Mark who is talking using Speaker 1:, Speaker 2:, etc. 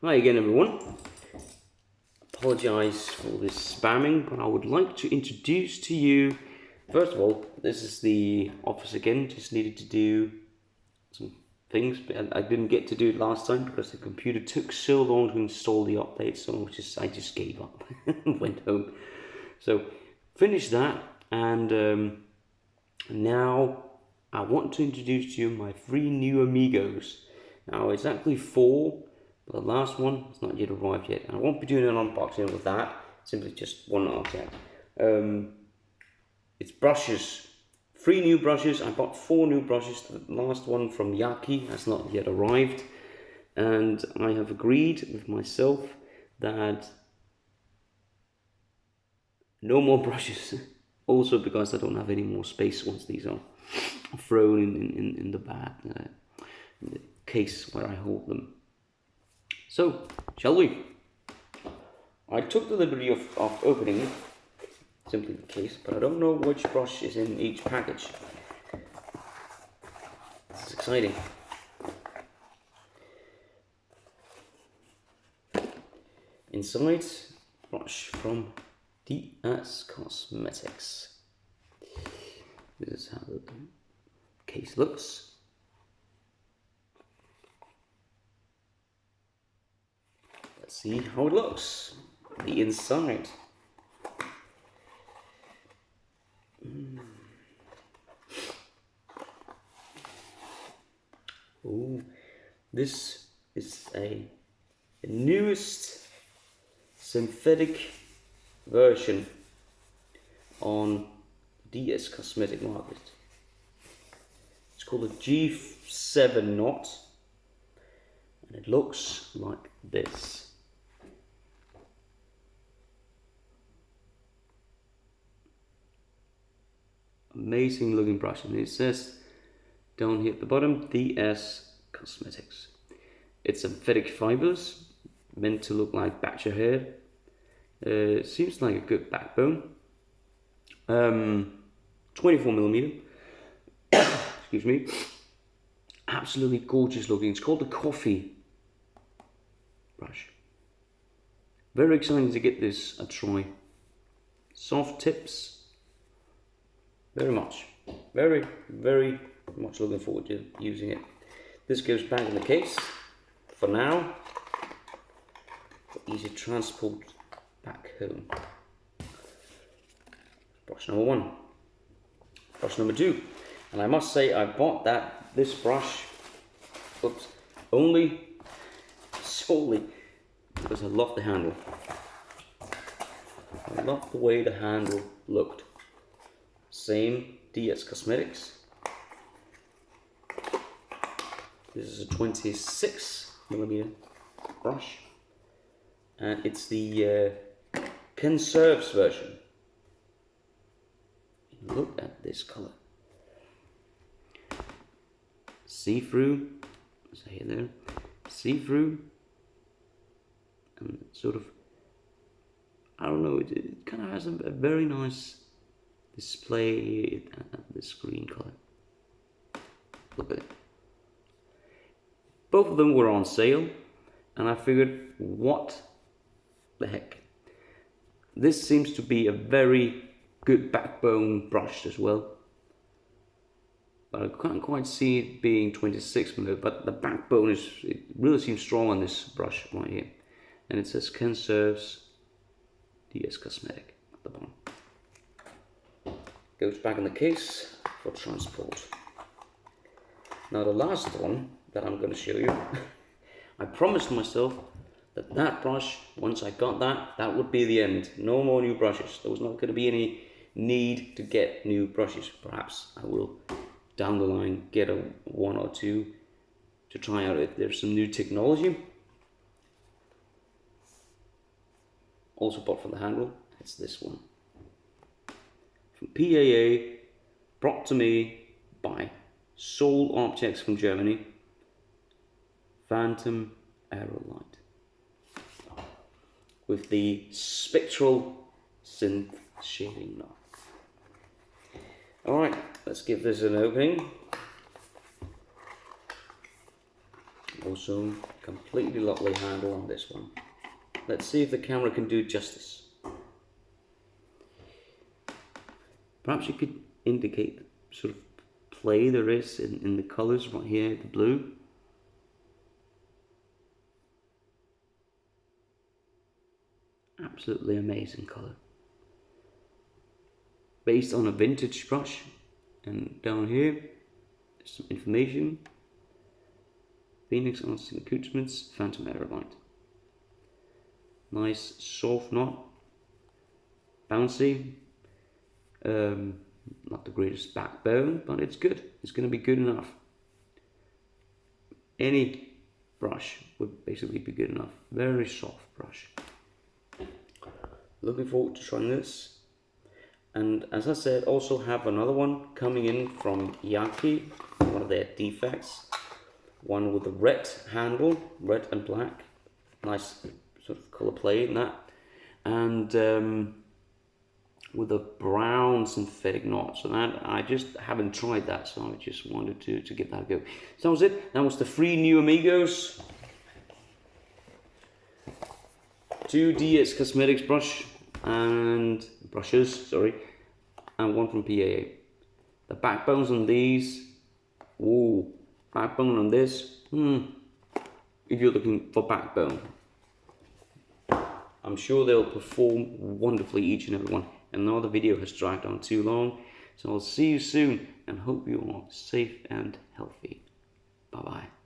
Speaker 1: Hi again everyone. Apologise for this spamming, but I would like to introduce to you, first of all, this is the office again. Just needed to do some things, but I didn't get to do it last time because the computer took so long to install the update, so I just gave up and went home. So finished that, and now I want to introduce to you my 3 new amigos. Now it's actually 4, but the last one has not yet arrived yet. And I won't be doing an unboxing with that, simply just one object. It's brushes, 3 new brushes. I bought 4 new brushes. The last one from Yaki has not yet arrived. And I have agreed with myself that no more brushes. Also because I don't have any more space once these are thrown in the bag, in the case where I hold them. So, shall we? I took the liberty of opening simply the case, but I don't know which brush is in each package. This is exciting. Inside, brush from Dscosmetic. This is how the case looks. Let's see how it looks. The inside. Oh, this is the newest synthetic version on the Dscosmetic market. It's called a G7 knot, and it looks like this. Amazing looking brush, and it says down here at the bottom, Dscosmetics. It's synthetic fibers, meant to look like badger hair. Seems like a good backbone. 24mm. Excuse me. Absolutely gorgeous looking. It's called the coffee brush. Very exciting to get this a try. Soft tips. Very much looking forward to using it. This goes back in the case for now, for easy transport back home. Brush number 1. Brush number 2, and I must say I bought this brush only solely because I love the handle. I love the way the handle looked. Same Dscosmetics. This is a 26mm brush, and it's the conserves version. Look at this color. See-through, say there, see-through, and sort of, I don't know, it kind of has a very nice display at the screen color. Look at it. Both of them were on sale, and I figured, what the heck. This seems to be a very good backbone brush as well. But I can't quite see it being 26mm, but the backbone it really seems strong on this brush right here. And it says conserves Dscosmetic at the bottom. Goes back in the case for transport. Now the last one that I'm going to show you, I promised myself that brush, once I got that would be the end. No more new brushes. There was not going to be any need to get new brushes. Perhaps I will down the line get a 1 or 2 to try out if there's some new technology. Also bought for the handle, it's this one. From PAA, brought to me by Soul Objects from Germany. Phantom Aerolite. With the spectral synth shading knob. Alright, let's give this an opening. Also, completely lovely handle on this one. Let's see if the camera can do justice. Perhaps you could indicate the sort of play there is in the colours right here, the blue. Absolutely amazing colour. Based on a vintage brush. And down here, some information. Phoenix Arts Accoutrements, Phantom Aerolite. Nice soft knot. Bouncy. Not the greatest backbone, but it's good. It's going to be good enough. Any brush would basically be good enough. Very soft brush. Looking forward to trying this. And as I said, also have another one coming in from Yaki, one of their defects. One with a red handle, red and black. Nice sort of color play in that. And with a brown synthetic knot. So that, I just haven't tried that, so I just wanted to give that a go. So that was it. That was the 3 new Amigos. 2 Dscosmetics brushes, sorry, and 1 from PAA. The backbones on these, ooh, backbone on this, if you're looking for backbone, I'm sure they'll perform wonderfully, each and every one. And now the video has dragged on too long, so I'll see you soon and hope you are safe and healthy. Bye bye.